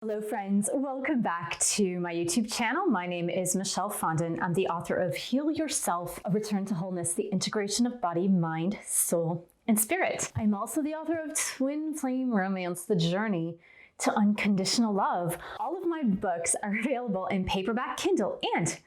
Hello friends, welcome back to my YouTube channel. My name is Michelle Fondin. I'm the author of Heal Yourself, A Return to Wholeness, the Integration of Body, Mind, Soul, and Spirit. I'm also the author of Twin Flame Romance, The Journey to Unconditional Love. All of my books are available in paperback, Kindle, and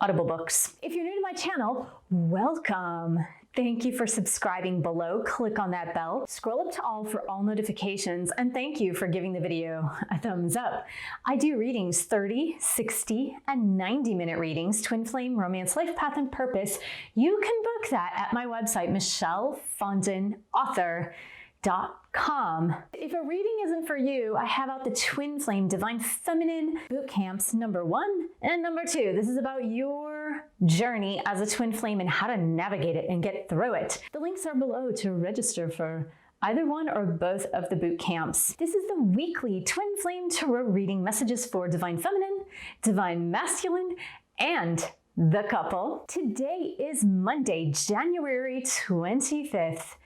Audible books. If you're new to my channel, welcome. Thank you for subscribing below. Click on that bell. Scroll up to all for all notifications, and thank you for giving the video a thumbs up. I do readings, 30, 60, and 90-minute readings, Twin Flame, Romance, Life Path, and Purpose. You can book that at my website, michellefondinauthor.com. If a reading isn't for you, I have out the Twin Flame Divine Feminine Boot Camps #1 and #2. This is about your journey as a twin flame and how to navigate it and get through it. The links are below to register for either one or both of the boot camps. This is the weekly Twin Flame Tarot reading, messages for Divine Feminine, Divine Masculine, and the couple. Today is Monday, January 25th.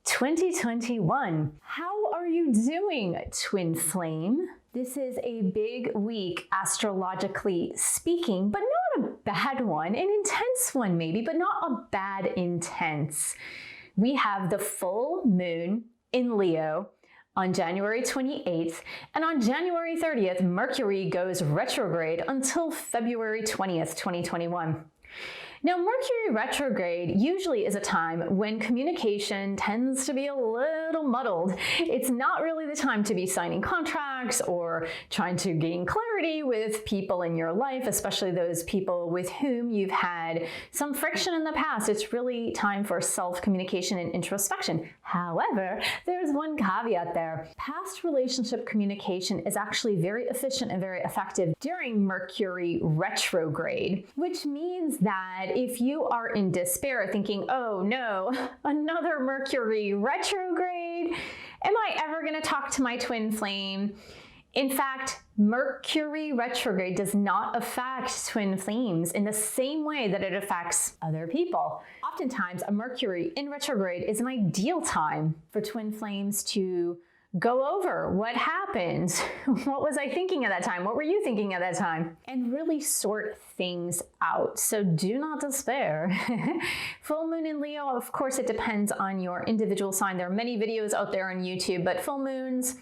2021. How are you doing, Twin Flame? This is a big week, astrologically speaking, but not a bad one. An intense one maybe, but not a bad intense. We have the full moon in Leo on January 28th, and on January 30th, Mercury goes retrograde until February 20th, 2021. Now, Mercury retrograde usually is a time when communication tends to be a little muddled. It's not really the time to be signing contracts or trying to gain clarity with people in your life, especially those people with whom you've had some friction in the past. It's really time for self-communication and introspection. However, there's one caveat there. Past relationship communication is actually very efficient and very effective during Mercury retrograde, which means that if you are in despair thinking, oh no, another Mercury retrograde, am I ever going to talk to my twin flame? In fact, Mercury retrograde does not affect twin flames in the same way that it affects other people. Oftentimes, a Mercury in retrograde is an ideal time for twin flames to go over what happened. What was I thinking at that time? What were you thinking at that time? And really sort things out. So do not despair. Full moon in Leo, of course, it depends on your individual sign. There are many videos out there on YouTube, but full moons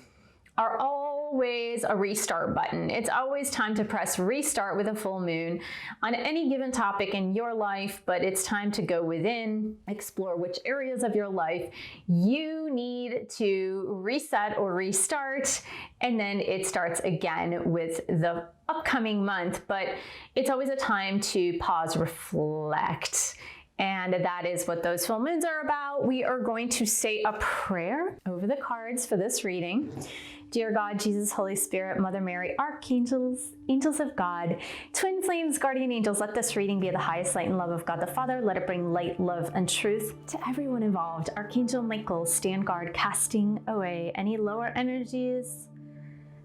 are always a restart button. It's always time to press restart with a full moon on any given topic in your life, but it's time to go within, explore which areas of your life you need to reset or restart, and then it starts again with the upcoming month. But it's always a time to pause, reflect. And that is what those full moons are about. We are going to say a prayer over the cards for this reading. Dear God, Jesus, Holy Spirit, Mother Mary, archangels, angels of God, twin flames, guardian angels, let this reading be the highest light and love of God the Father. Let it bring light, love, and truth to everyone involved. Archangel Michael, stand guard, casting away any lower energies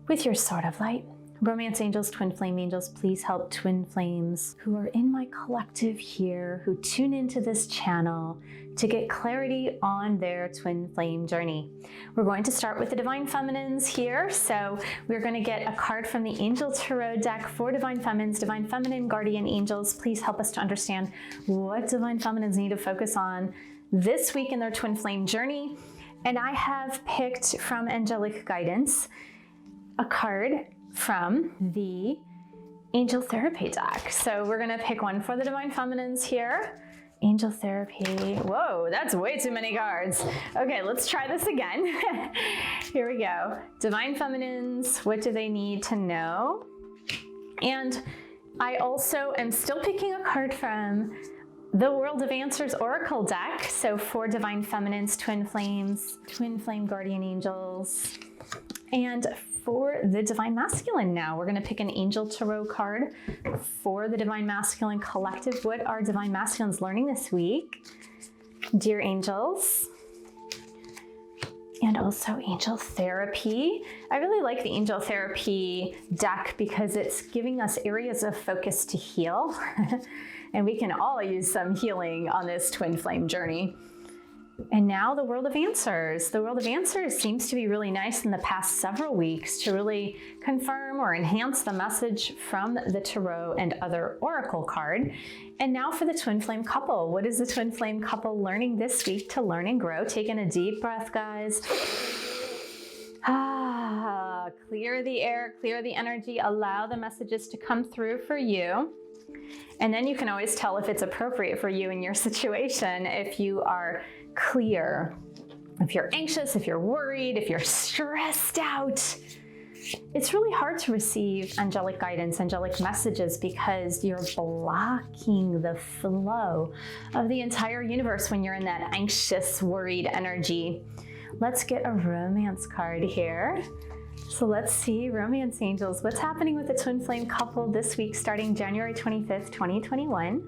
with your sword of light. Romance angels, twin flame angels, please help twin flames who are in my collective here, who tune into this channel to get clarity on their twin flame journey. We're going to start with the Divine Feminines here. So we're going to get a card from the Angel Tarot deck for Divine Feminines, Divine Feminine Guardian Angels. Please help us to understand what Divine Feminines need to focus on this week in their twin flame journey. And I have picked from Angelic Guidance a card from the Angel Therapy deck. So we're gonna pick one for the Divine Feminines here. Angel Therapy. Whoa, that's way too many cards. Okay, let's try this again. Here we go. Divine Feminines, what do they need to know? And I also am still picking a card from the World of Answers Oracle deck. So for Divine Feminines, twin flames, twin flame guardian angels, and for the Divine Masculine now, we're going to pick an Angel Tarot card for the Divine Masculine Collective. What are Divine Masculines learning this week? Dear angels. And also Angel Therapy. I really like the Angel Therapy deck because it's giving us areas of focus to heal. And we can all use some healing on this twin flame journey. And now the world of answers. The world of answers seems to be really nice in the past several weeks to really confirm or enhance the message from the Tarot and other Oracle card. And now for the twin flame couple. What is the twin flame couple learning this week to learn and grow? Taking a deep breath, guys. Clear the air, clear the energy, allow the messages to come through for you. And then you can always tell if it's appropriate for you in your situation if you are clear, if you're anxious, if you're worried, if you're stressed out. It's really hard to receive angelic guidance, angelic messages, because you're blocking the flow of the entire universe when you're in that anxious, worried energy. Let's get a romance card here. So let's see, romance angels, what's happening with the twin flame couple this week starting January 25th, 2021?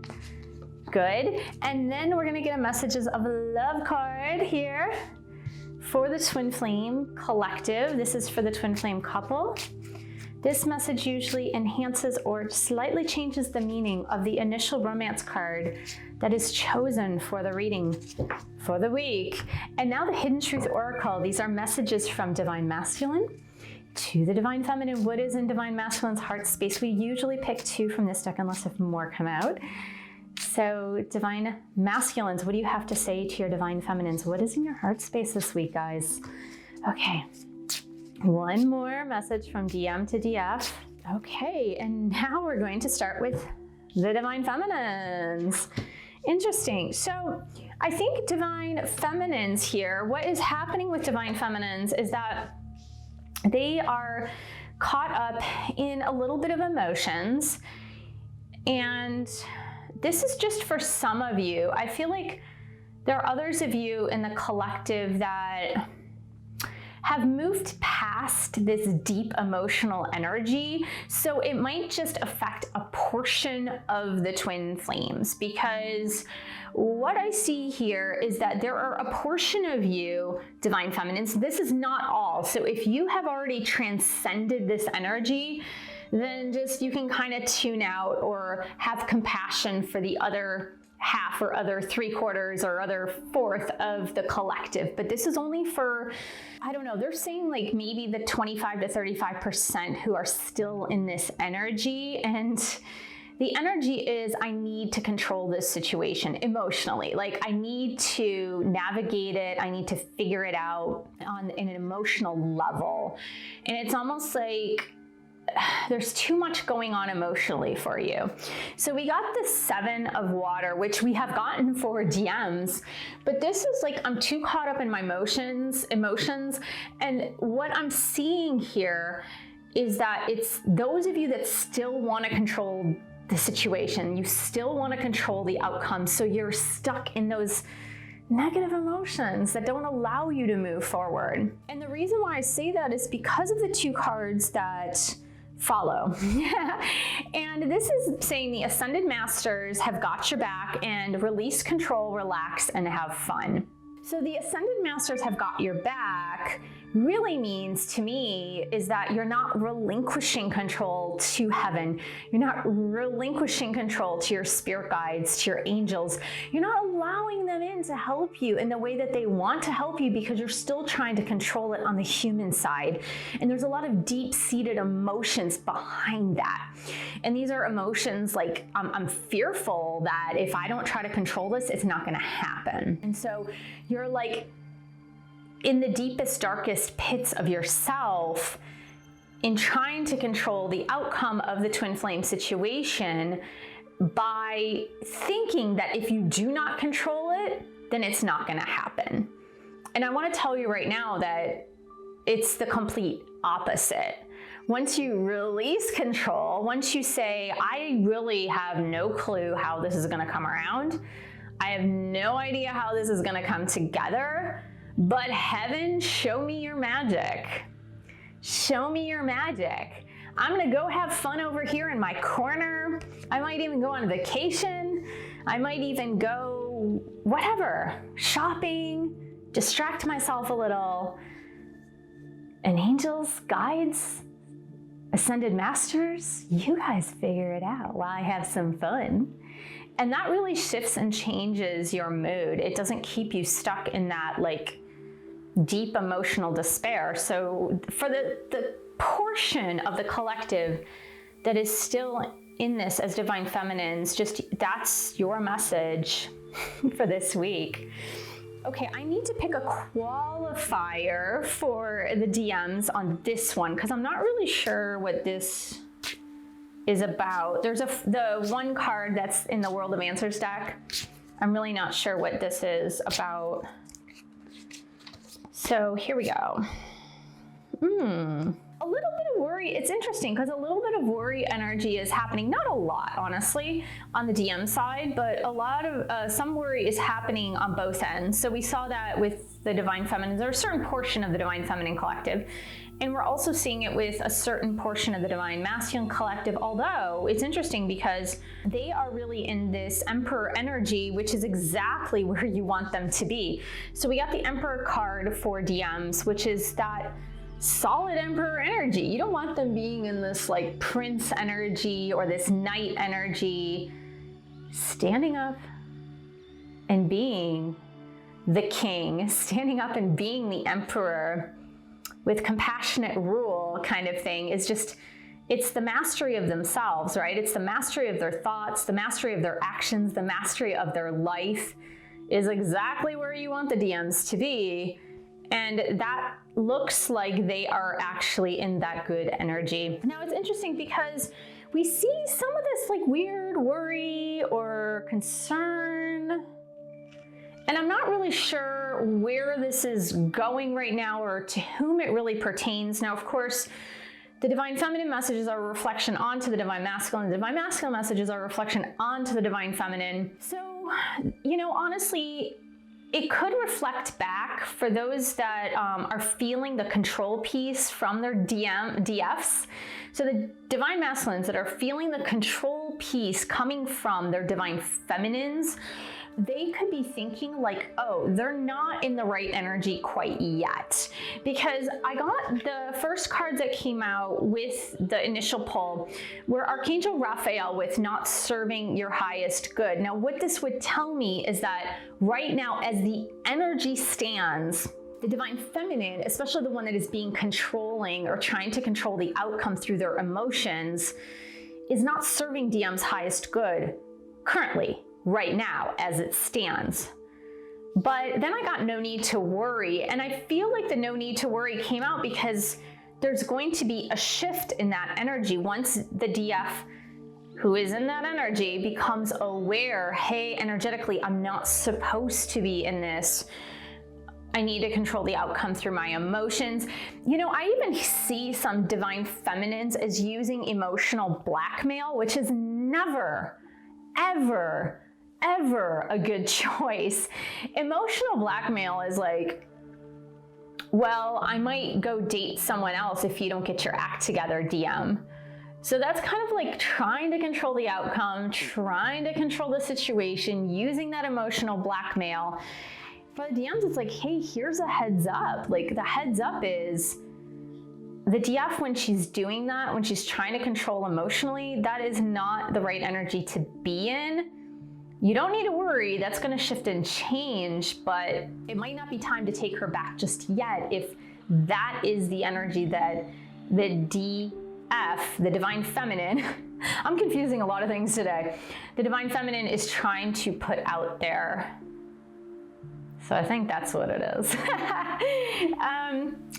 Good. And then we're going to get a messages of love card here for the twin flame collective. This is for the twin flame couple. This message usually enhances or slightly changes the meaning of the initial romance card that is chosen for the reading for the week. And now the Hidden Truth Oracle. These are messages from Divine Masculine to the Divine Feminine. What is in Divine Masculine's heart space? We usually pick 2 from this deck unless if more come out. So Divine Masculines, what do you have to say to your Divine Feminines? What is in your heart space this week, guys? Okay, one more message from DM to DF. Okay, and now we're going to start with the Divine Feminines. Interesting. So I think Divine Feminines here, what is happening with Divine Feminines is that they are caught up in a little bit of emotions, and this is just for some of you. I feel like there are others of you in the collective that have moved past this deep emotional energy. So it might just affect a portion of the twin flames, because what I see here is that there are a portion of you, Divine Feminines, this is not all. So if you have already transcended this energy, then just you can kind of tune out or have compassion for the other half or other 3/4 or other 1/4 of the collective. But this is only for, I don't know, they're saying like maybe the 25 to 35% who are still in this energy. And the energy is, I need to control this situation emotionally. Like I need to navigate it. I need to figure it out in an emotional level. And it's almost like there's too much going on emotionally for you. So we got the 7 of water, which we have gotten for DMs, but this is like, I'm too caught up in my emotions. And what I'm seeing here is that it's those of you that still want to control the situation. You still want to control the outcome. So you're stuck in those negative emotions that don't allow you to move forward. And the reason why I say that is because of the 2 cards that follow. And this is saying the Ascended Masters have got your back, and release control, relax, and have fun. So the Ascended Masters have got your back really means to me is that you're not relinquishing control to heaven. You're not relinquishing control to your spirit guides, to your angels. You're not allowing them in to help you in the way that they want to help you, because you're still trying to control it on the human side. And there's a lot of deep-seated emotions behind that. And these are emotions like, I'm fearful that if I don't try to control this, it's not going to happen. And so you're like in the deepest, darkest pits of yourself in trying to control the outcome of the twin flame situation by thinking that if you do not control it, then it's not going to happen. And I want to tell you right now that it's the complete opposite. Once you release control, once you say, I really have no clue how this is going to come around, I have no idea how this is going to come together, but heaven, show me your magic. Show me your magic. I'm going to go have fun over here in my corner. I might even go on vacation. I might even go, whatever, shopping, distract myself a little. And angels, guides, Ascended Masters, you guys figure it out while I have some fun. And that really shifts and changes your mood. It doesn't keep you stuck in that like deep emotional despair. So for the portion of the collective that is still in this as divine feminines, just that's your message for this week. Okay, I need to pick a qualifier for the DMs on this one because I'm not really sure what this is about. There's the one card that's in the World of Answers deck. I'm really not sure what this is about. So here we go. A little bit of worry. It's interesting because a little bit of worry energy is happening. Not a lot, honestly, on the DM side, but a lot of some worry is happening on both ends. So we saw that with the Divine Feminines. There's a certain portion of the Divine Feminine collective, and we're also seeing it with a certain portion of the Divine Masculine collective, although it's interesting because they are really in this Emperor energy, which is exactly where you want them to be. So we got the Emperor card for DMs, which is that solid Emperor energy. You don't want them being in this like Prince energy or this Knight energy, standing up and being the king, standing up and being the Emperor with compassionate rule kind of thing is just, it's the mastery of themselves, right? It's the mastery of their thoughts, the mastery of their actions, the mastery of their life is exactly where you want the DMs to be. And that looks like they are actually in that good energy. Now it's interesting because we see some of this like weird worry or concern, and I'm not really sure where this is going right now or to whom it really pertains. Now, of course, the Divine Feminine messages are a reflection onto the Divine Masculine. The Divine Masculine messages are a reflection onto the Divine Feminine. So, you know, honestly, it could reflect back for those that are feeling the control piece from their DFs. So the Divine Masculines that are feeling the control piece coming from their Divine Feminines, they could be thinking like, oh, they're not in the right energy quite yet. Because I got the first cards that came out with the initial pull were Archangel Raphael with not serving your highest good. Now, what this would tell me is that right now, as the energy stands, the Divine Feminine, especially the one that is being controlling or trying to control the outcome through their emotions, is not serving DM's highest good currently, right now, as it stands. But then I got no need to worry, and I feel like the no need to worry came out because there's going to be a shift in that energy once the DF who is in that energy becomes aware, hey, energetically, I'm not supposed to be in this. I need to control the outcome through my emotions. You know, I even see some Divine Feminines as using emotional blackmail, which is never, ever a good choice. Emotional blackmail is like, well, I might go date someone else if you don't get your act together, DM. So that's kind of like trying to control the outcome, trying to control the situation, using that emotional blackmail. For the DMs, it's like, hey, here's a heads up. Like the heads up is the DF, when she's doing that, when she's trying to control emotionally, that is not the right energy to be in. You don't need to worry, that's gonna shift and change, but it might not be time to take her back just yet if that is the energy that the DF, the Divine Feminine, I'm confusing a lot of things today. The Divine Feminine is trying to put out there. So I think that's what it is.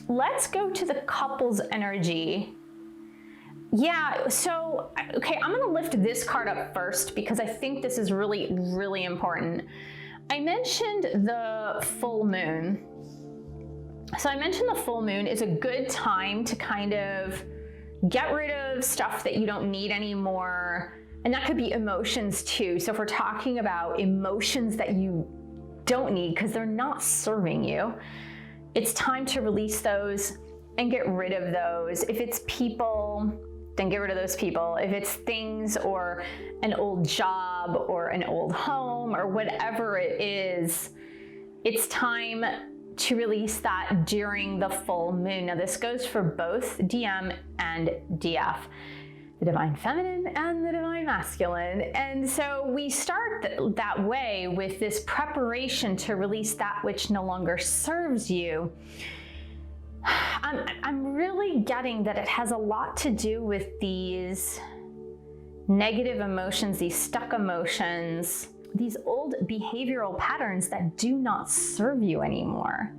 Let's go to the couple's energy. Yeah, so, okay, I'm gonna lift this card up first because I think this is really, really important. I mentioned the full moon. So I mentioned the full moon is a good time to kind of get rid of stuff that you don't need anymore. And that could be emotions too. So if we're talking about emotions that you don't need because they're not serving you, it's time to release those and get rid of those. If it's people, then get rid of those people. If it's things or an old job or an old home or whatever it is, it's time to release that during the full moon. Now this goes for both DM and DF. the divine feminine and the divine masculine. And so we start that way with this preparation to release that which no longer serves you. I'm really getting that it has a lot to do with these negative emotions, these stuck emotions, these old behavioral patterns that do not serve you anymore.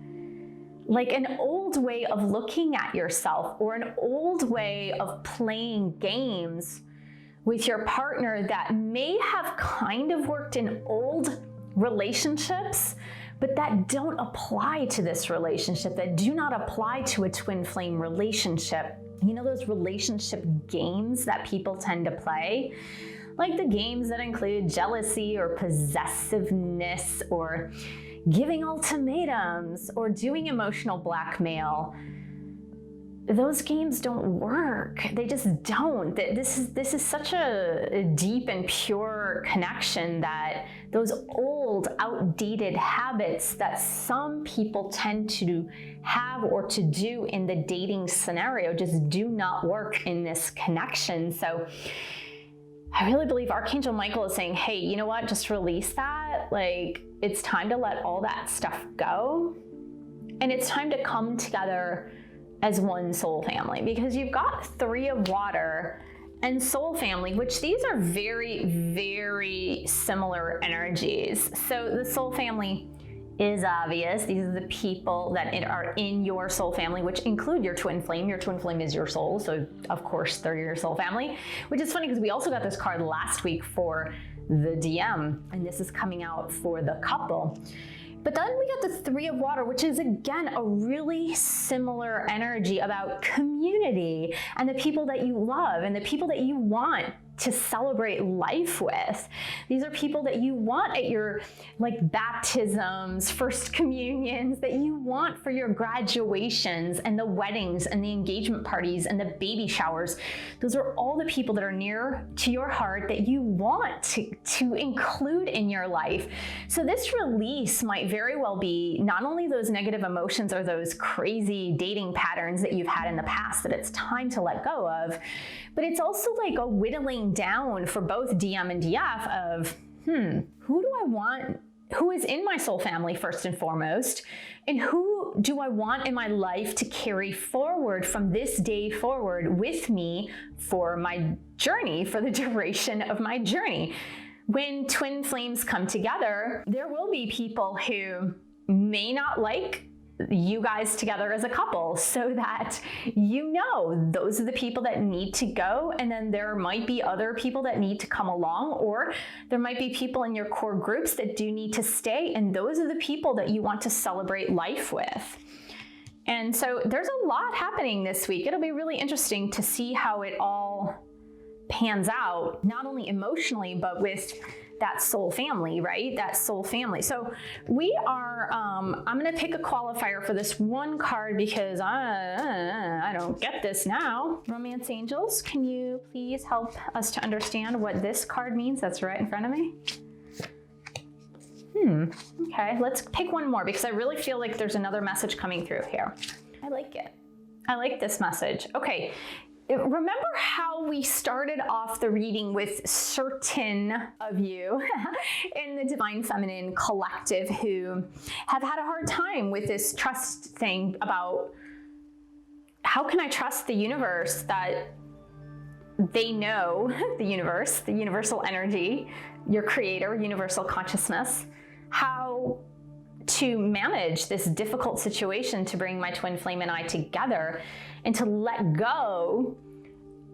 Like an old way of looking at yourself, or an old way of playing games with your partner that may have kind of worked in old relationships, but that don't apply to this relationship, that do not apply to a twin flame relationship. You know, those relationship games that people tend to play? Like the games that include jealousy or possessiveness or giving ultimatums or doing emotional blackmail. Those games don't work. They just don't. This is such a deep and pure connection that those old, outdated habits that some people tend to have or to do in the dating scenario just do not work in this connection. So I really believe Archangel Michael is saying, hey, you know what? Just release that. Like, it's time to let all that stuff go. And it's time to come together as one soul family, because you've got 3 of water and soul family, which these are very, very similar energies. So the soul family is obvious. These are the people that are in your soul family, which include your twin flame. Your twin flame is your soul. So of course they're your soul family, which is funny because we also got this card last week for the DM, and this is coming out for the couple. But then we got the 3 of water, which is again a really similar energy about community and the people that you love and the people that you want to celebrate life with. These are people that you want at your baptisms, first communions, that you want for your graduations and the weddings and the engagement parties and the baby showers. Those are all the people that are near to your heart that you want to include in your life. So this release might very well be not only those negative emotions or those crazy dating patterns that you've had in the past that it's time to let go of, but it's also like a whittling down for both DM and DF of, who do I want? Who is in my soul family first and foremost? And who do I want in my life to carry forward from this day forward with me for my journey, for the duration of my journey? When twin flames come together, there will be people who may not like you guys together as a couple, so that you know those are the people that need to go, and then there might be other people that need to come along, or there might be people in your core groups that do need to stay, and those are the people that you want to celebrate life with. And so there's a lot happening this week. It'll be really interesting to see how it all pans out, not only emotionally, but with that soul family, right? That soul family. So we are, I'm going to pick a qualifier for this one card because I don't get this now. Romance angels, can you please help us to understand what this card means? That's right in front of me. Okay, let's pick one more because I really feel like there's another message coming through here. I like it. I like this message. Okay. Remember how we started off the reading with certain of you in the Divine Feminine Collective who have had a hard time with this trust thing about how can I trust the universe that they know, the universe, the universal energy, your creator, universal consciousness, how to manage this difficult situation to bring my twin flame and I together and to let go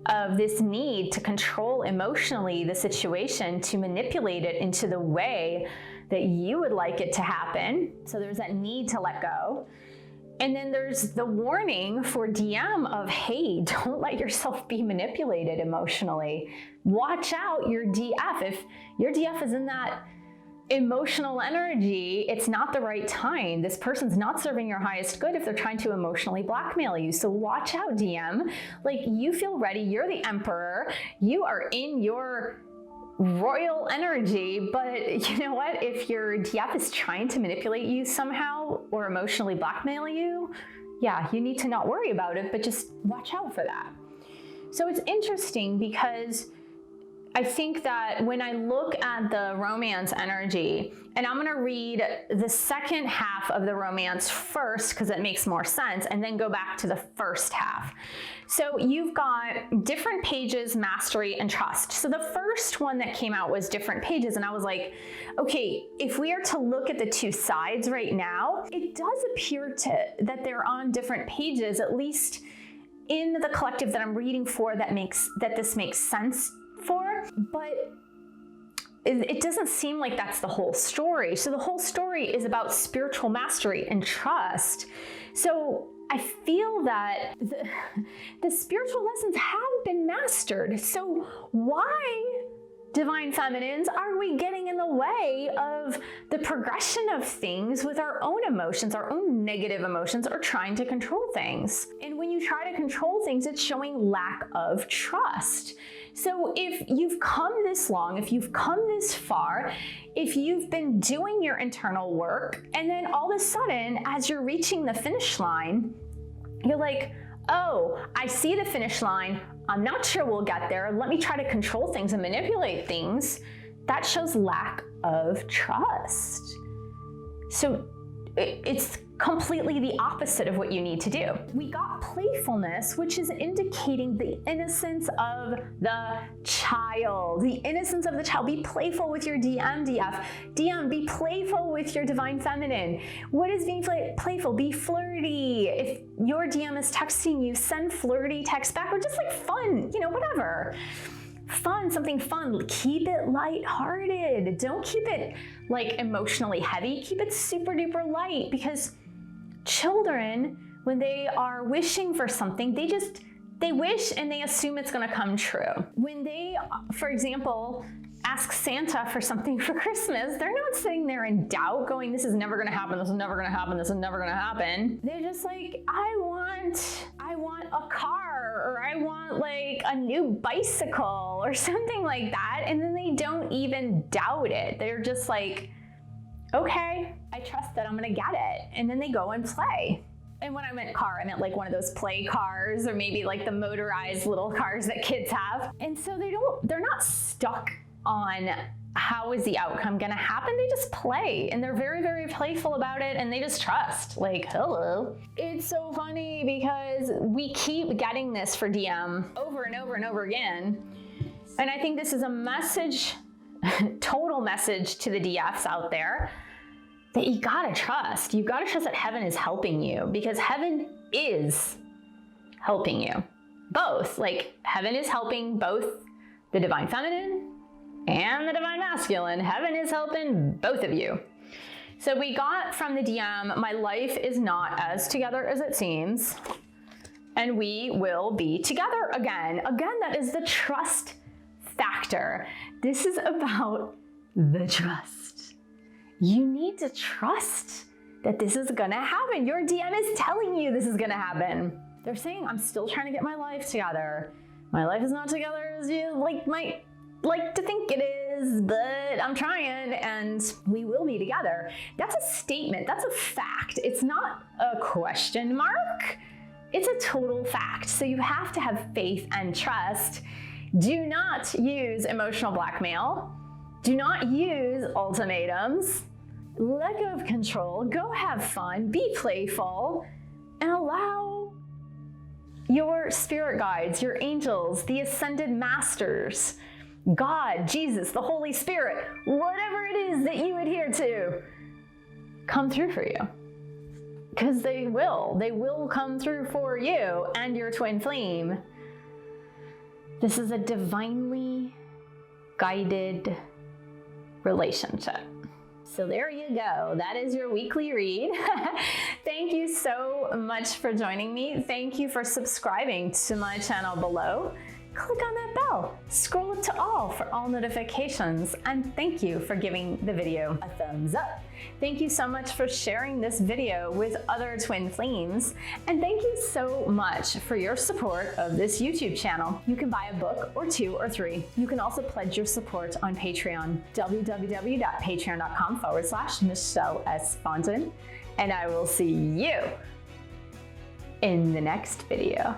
of this need to control emotionally the situation, to manipulate it into the way that you would like it to happen. So there's that need to let go. And then there's the warning for DM of, hey, don't let yourself be manipulated emotionally. Watch out your DF. If your DF is in that emotional energy, it's not the right time. This person's not serving your highest good if they're trying to emotionally blackmail you. So watch out, DM. Like, you feel ready. You're the emperor. You are in your royal energy, but you know what? If your DF is trying to manipulate you somehow or emotionally blackmail you, yeah, you need to not worry about it, but just watch out for that. So it's interesting because I think that when I look at the romance energy, and I'm gonna read the second half of the romance first because it makes more sense, and then go back to the first half. So you've got different pages, mastery, and trust. So the first one that came out was different pages, and I was like, okay, if we are to look at the two sides right now, it does appear that they're on different pages, at least in the collective that I'm reading for, that this makes sense for, but it doesn't seem like that's the whole story. So the whole story is about spiritual mastery and trust. So I feel that the spiritual lessons have been mastered. So why, Divine Feminines, are we getting in the way of the progression of things with our own emotions, our own negative emotions, or trying to control things? And when you try to control things, it's showing lack of trust. So if you've come this long, if you've come this far, if you've been doing your internal work, and then all of a sudden, as you're reaching the finish line, you're like, oh, I see the finish line. I'm not sure we'll get there. Let me try to control things and manipulate things. That shows lack of trust. So it's completely the opposite of what you need to do. We got playfulness, which is indicating the innocence of the child. The innocence of the child. Be playful with your DM, DF. DM, be playful with your Divine Feminine. What is being playful? Be flirty. If your DM is texting you, send flirty text back, or just like fun, whatever. Fun, something fun. Keep it lighthearted. Don't keep it like emotionally heavy. Keep it super duper light, because children, when they are wishing for something, they wish and they assume it's going to come true. When they, for example, ask Santa for something for Christmas, they're not sitting there in doubt going, this is never going to happen, this is never going to happen, this is never going to happen. They're just like, I want a car, or I want like a new bicycle or something like that. And then they don't even doubt it. They're just like, okay, I trust that I'm going to get it. And then they go and play. And when I meant car, I meant like one of those play cars, or maybe like the motorized little cars that kids have. And so they're not stuck on how is the outcome going to happen. They just play, and they're very, very playful about it, and they just trust, like, hello. It's so funny because we keep getting this for DM over and over and over again. And I think this is a message, total message to the DFs out there, that you gotta trust. You gotta trust that heaven is helping you, because heaven is helping you. Both, like heaven is helping both the Divine Feminine and the Divine Masculine. Heaven is helping both of you. So we got from the DM, my life is not as together as it seems, and we will be together again. Again, that is the trust factor. This is about the trust. You need to trust that this is gonna happen. Your DM is telling you this is gonna happen. They're saying, I'm still trying to get my life together. My life is not together as you might like to think it is, but I'm trying, and we will be together. That's a statement, that's a fact. It's not a question mark. It's a total fact. So you have to have faith and trust. Do not use emotional blackmail. Do not use ultimatums. Let go of control. Go have fun. Be playful. And allow your spirit guides, your angels, the ascended masters, God, Jesus, the Holy Spirit, whatever it is that you adhere to, come through for you. Because they will come through for you and your twin flame. This is a divinely guided relationship. So there you go. That is your weekly read. Thank you so much for joining me. Thank you for subscribing to my channel below. Click on that bell, scroll up to all for all notifications, and thank you for giving the video a thumbs up. Thank you so much for sharing this video with other twin flames, and thank you so much for your support of this YouTube channel. You can buy a book or 2 or 3. You can also pledge your support on Patreon, www.patreon.com/MichelleSFondin, and I will see you in the next video.